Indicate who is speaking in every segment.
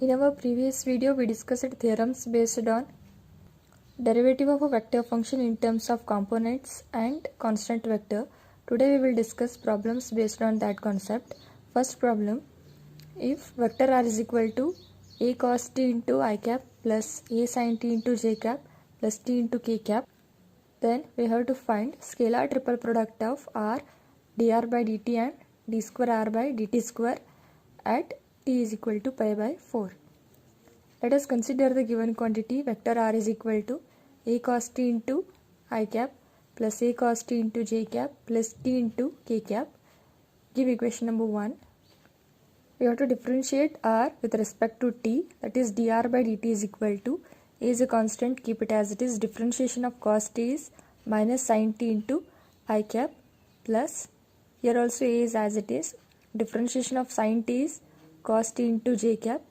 Speaker 1: In our previous video, we discussed theorems based on derivative of a vector function in terms of components and constant vector. Today we will discuss problems based on that concept. First problem, if vector r is equal to a cos t into I cap plus a sin t into j cap plus t into k cap, then we have to find scalar triple product of r dr by dt and d square r by dt square at t is equal to pi by 4. Let us consider the given quantity vector r is equal to a cos t into I cap plus a cos t into j cap plus t into k cap. Give equation number 1. We have to differentiate r with respect to t, that is dr by dt is equal to a is a constant, keep it as it is, differentiation of cos t is minus sin t into I cap plus, here also a is as it is, differentiation of sin t is cos t into j cap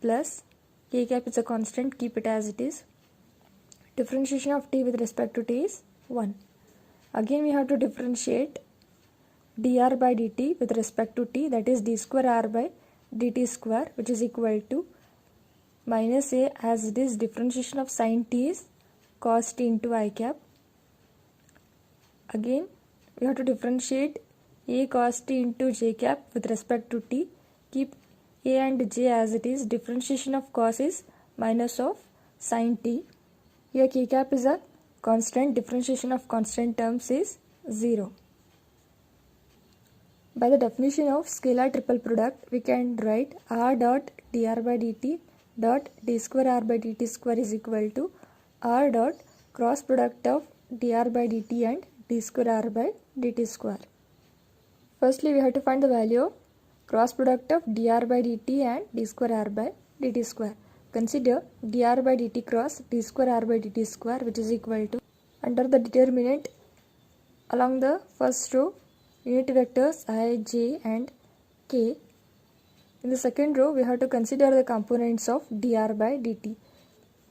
Speaker 1: plus k cap is a constant, keep it as it is, differentiation of t with respect to t is 1. Again we have to differentiate dr by dt with respect to t, that is d square r by dt square, which is equal to minus a as it is, differentiation of sin t is cos t into I cap. Again we have to differentiate a cos t into j cap with respect to t, keep a and j as it is, differentiation of cos is minus of sin t. Here k cap is a constant, differentiation of constant terms is 0. By the definition of scalar triple product, we can write r dot dr by dt dot d square r by dt square is equal to r dot cross product of dr by dt and d square r by dt square. Firstly, we have to find the value of cross product of dr by dt and d square r by dt square. Consider dr by dt cross d square r by dt square, which is equal to, under the determinant along the first row, unit vectors I, j and k. In the second row, we have to consider the components of dr by dt.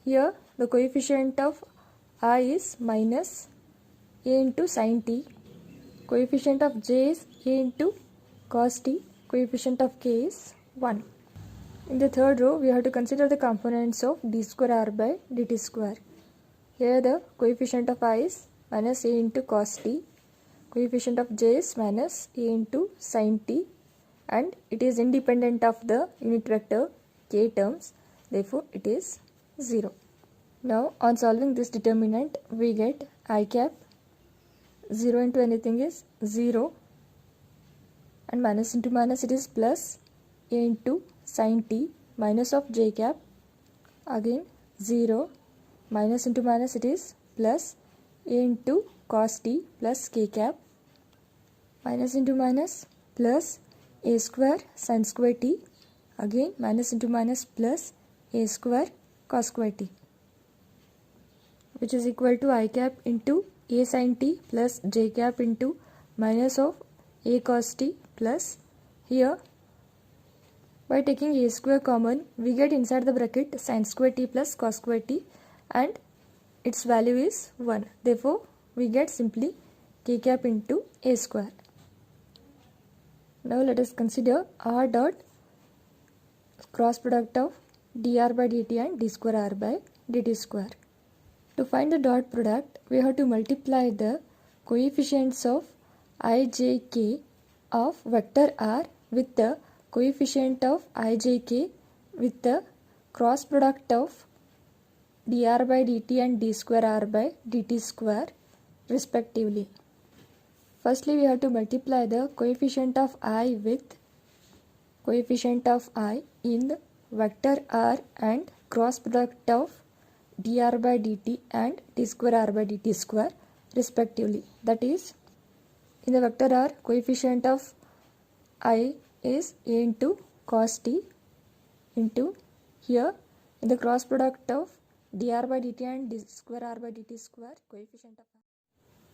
Speaker 1: Here the coefficient of I is minus a into sin t, coefficient of j is a into cos t, coefficient of k is 1. In the third row, we have to consider the components of d square r by dt square. Here the coefficient of I is minus a into cos t, coefficient of j is minus a into sin t, and it is independent of the unit vector k terms, therefore it is 0. Now on solving this determinant, we get I cap 0 into anything is 0, and minus into minus it is plus a into sin t, minus of j cap, again 0, minus into minus it is plus a into cos t plus k cap, minus into minus plus a square sin square t, again minus into minus plus a square cos square t, which is equal to I cap into a sin t plus j cap into minus of a cos t plus, here by taking a square common, we get inside the bracket sin square t plus cos square t, and its value is 1. Therefore, we get simply k cap into a square. Now let us consider r dot cross product of dr by dt and d square r by dt square. To find the dot product, we have to multiply the coefficients of I, j, k of vector r with the coefficient of I, j, k with the cross product of dr by dt and d square r by dt square respectively. Firstly, we have to multiply the coefficient of I with coefficient of I in the vector r and cross product of dr by dt and d square r by dt square respectively. That is, in the vector r, coefficient of I is a into cos t into, here in the cross product of dr by dt and d square r by dt square,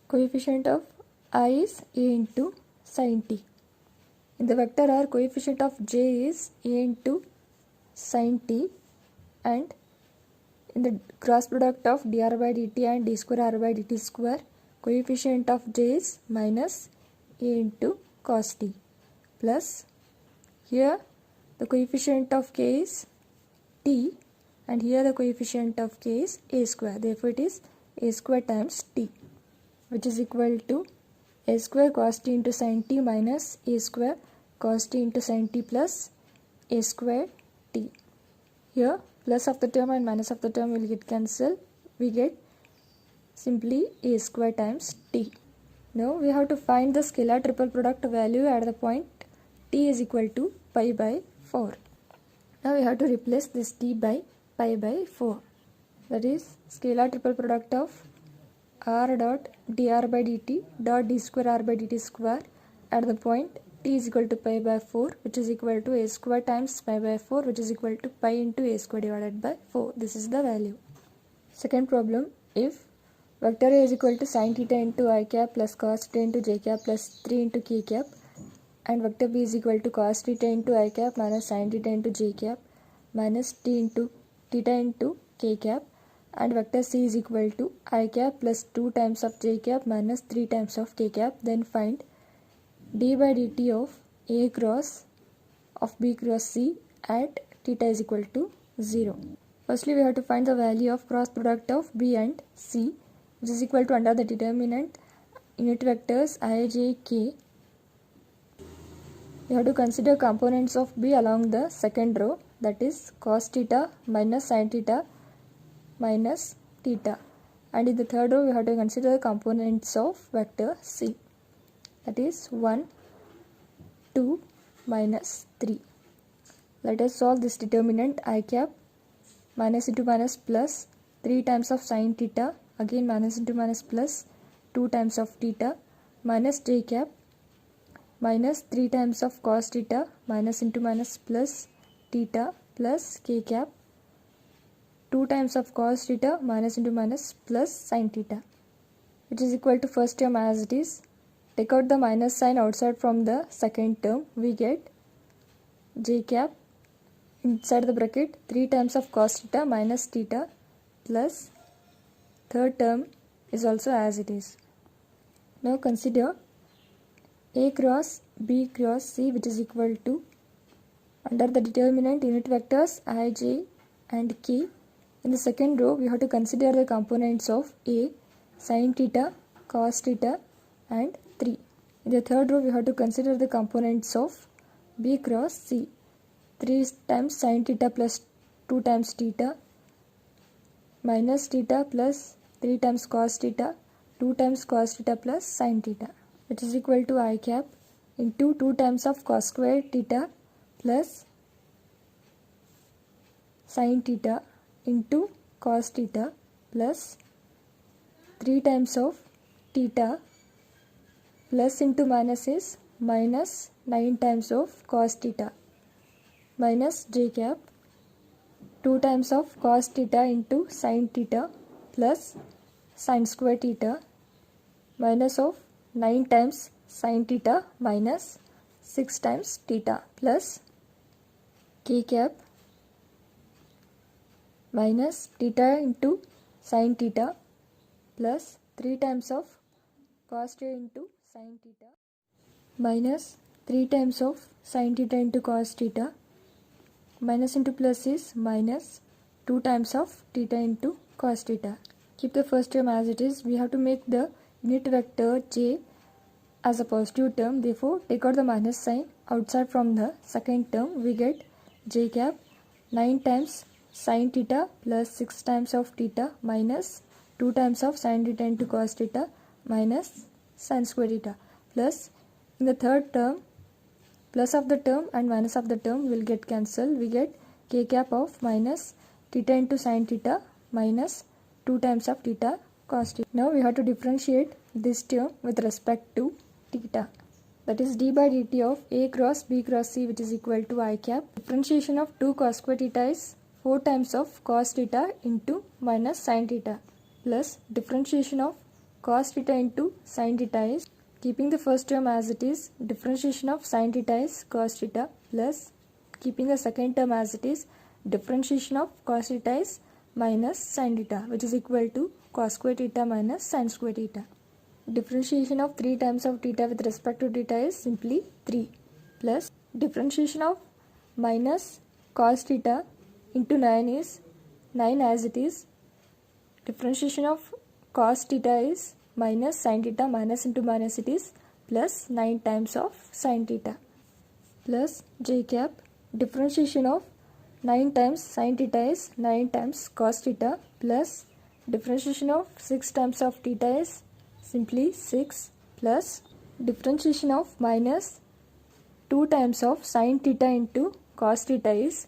Speaker 1: coefficient of I is a into sin t. In the vector r, coefficient of j is a into sin t, and in the cross product of dr by dt and d square r by dt square, coefficient of j is minus a into cos t, plus here the coefficient of k is t, and here the coefficient of k is a square. Therefore, it is a square times t, which is equal to a square cos t into sin t minus a square cos t into sin t plus a square t. Here plus of the term and minus of the term will get cancelled. We get simply a square times t. Now we have to find the scalar triple product value at the point t is equal to pi by 4. Now we have to replace this t by pi by 4. That is scalar triple product of r dot dr by dt dot d square r by dt square at the point t is equal to pi by 4, which is equal to a square times pi by 4, which is equal to pi into a square divided by 4. This is the value. Second problem, if vector A is equal to sin theta into I cap plus cos theta into j cap plus 3 into k cap, and vector B is equal to cos theta into I cap minus sin theta into j cap minus t into theta into k cap, and vector C is equal to I cap plus 2 times of j cap minus 3 times of k cap, then find d by dt of A cross of B cross C at theta is equal to 0. Firstly, we have to find the value of cross product of B and C, which is equal to, under the determinant, unit vectors I, j, k. We have to consider components of B along the second row, that is cos theta minus sin theta minus theta, and in the third row we have to consider the components of vector C, that is 1, 2, minus 3. Let us solve this determinant. I cap minus into minus plus 3 times of sin theta, again minus into minus plus 2 times of theta, minus j cap minus 3 times of cos theta minus into minus plus theta plus k cap 2 times of cos theta minus into minus plus sin theta, which is equal to first term as it is. Take out the minus sign outside from the second term. We get j cap inside the bracket 3 times of cos theta minus theta plus third term is also as it is. Now consider A cross B cross C, which is equal to, under the determinant, unit vectors I, j and k. In the second row we have to consider the components of A, sin theta, cos theta and 3. In the third row we have to consider the components of B cross C, 3 times sin theta plus 2 times theta minus theta plus 3 times cos theta, 2 times cos theta plus sin theta, which is equal to I cap into 2 times of cos square theta plus sin theta into cos theta plus 3 times of theta plus into minus is minus 9 times of cos theta minus j cap 2 times of cos theta into sin theta plus sin square theta minus of 9 times sin theta minus 6 times theta plus k cap minus theta into sin theta plus 3 times of cos theta into sin theta minus 3 times of sin theta into cos theta, minus into plus is minus 2 times of theta into cos theta. Keep the first term as it is. We have to make the unit vector j as a positive term. Therefore, take out the minus sign outside from the second term. We get j cap 9 times sin theta plus 6 times of theta minus 2 times of sin theta into cos theta minus sin square theta, plus in the third term plus of the term and minus of the term will get cancelled. We get k cap of minus theta into sin theta minus 2 times of theta cos theta. Now we have to differentiate this term with respect to theta, that is d by dt of A cross B cross C, which is equal to I cap. Differentiation of 2 cos square theta is 4 times of cos theta into minus sin theta, plus differentiation of cos theta into sin theta is, keeping the first term as it is, differentiation of sin theta is cos theta, plus keeping the second term as it is, differentiation of cos theta is minus sin theta, which is equal to cos square theta minus sin square theta. Differentiation of 3 times of theta with respect to theta is simply 3, plus differentiation of minus cos theta into 9 is 9 as it is. Differentiation of cos theta is minus sin theta, minus into minus it is plus 9 times of sin theta, plus j cap. Differentiation of 9 times sin theta is 9 times cos theta, plus differentiation of 6 times of theta is simply 6, plus differentiation of minus 2 times of sin theta into cos theta is,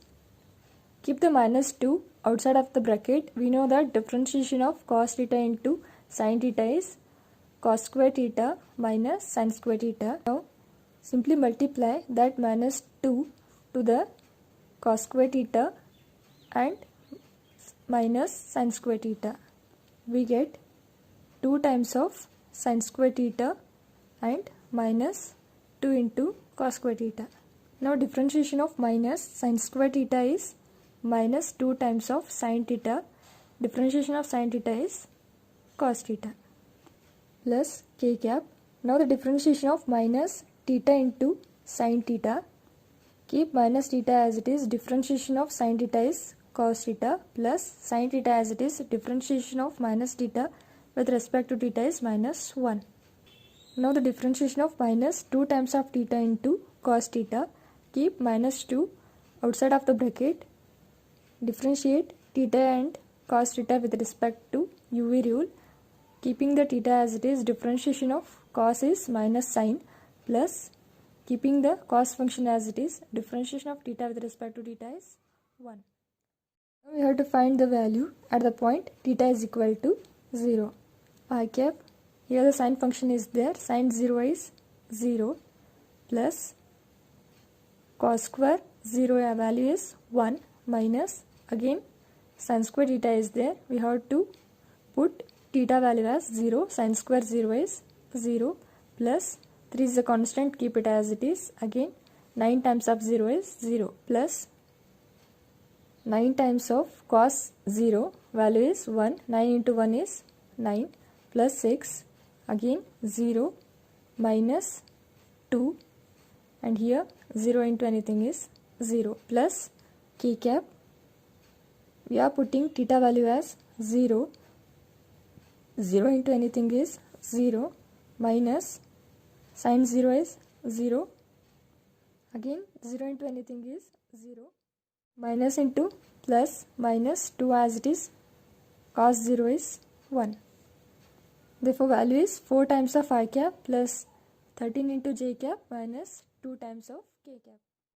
Speaker 1: keep the minus 2 outside of the bracket. We know that differentiation of cos theta into sin theta is cos square theta minus sin square theta. Now simply multiply that minus 2 to the cos square theta and minus sin square theta. We get 2 times of sin square theta and minus 2 into cos square theta. Now differentiation of minus sin square theta is minus 2 times of sin theta. Differentiation of sin theta is cos theta, plus k cap. Now the differentiation of minus theta into sin theta, keep minus theta as it is. Differentiation of sin theta is cos theta, plus sin theta as it is. Differentiation of minus theta with respect to theta is minus 1. Now the differentiation of minus 2 times of theta into cos theta, keep minus 2 outside of the bracket. Differentiate theta and cos theta with respect to UV rule. Keeping the theta as it is, differentiation of cos is minus sin, plus keeping the cos function as it is, differentiation of theta with respect to theta is 1. Now we have to find the value at the point theta is equal to 0. I cap, here the sin function is there, sin 0 is 0, plus cos square 0 value is 1, minus again sin square theta is there. We have to put theta value as 0, sin square 0 is 0, plus 3 is a constant, keep it as it is. Again 9 times of 0 is 0, plus 9 times of cos 0 value is 1, 9 into 1 is 9, plus 6, again 0, minus 2, and here 0 into anything is 0, plus k cap. We are putting theta value as 0, 0 into anything is 0, minus sin 0 is 0, again 0 into anything is 0, minus into plus minus 2 as it is, cos 0 is 1. Therefore value is 4 times of I cap plus 13 into j cap minus 2 times of k cap.